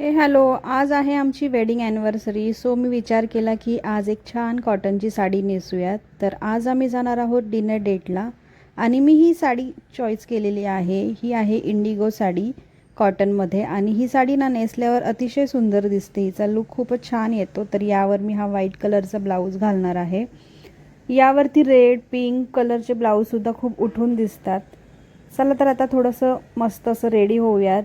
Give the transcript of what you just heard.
Hello, आज आहे आमची वेडिंग ॲनिव्हर्सरी. सो मी विचार केला की आज एक छान कॉटनची साडी नेसूयात. तर आज आम्ही जाणार आहोत डिनर डेटला आणि मी ही साडी चॉईस केलेली आहे. ही आहे इंडिगो साडी कॉटनमध्ये आणि ही साडी ना नेसल्यावर अतिशय सुंदर दिसते. हिचा लुक खूपच छान येतो. तर यावर मी हा व्हाईट कलरचा ब्लाऊज घालणार आहे. यावरती रेड पिंक कलरचे ब्लाऊजसुद्धा खूप उठून दिसतात. चला तर आता थोडंसं मस्त असं रेडी होऊयात.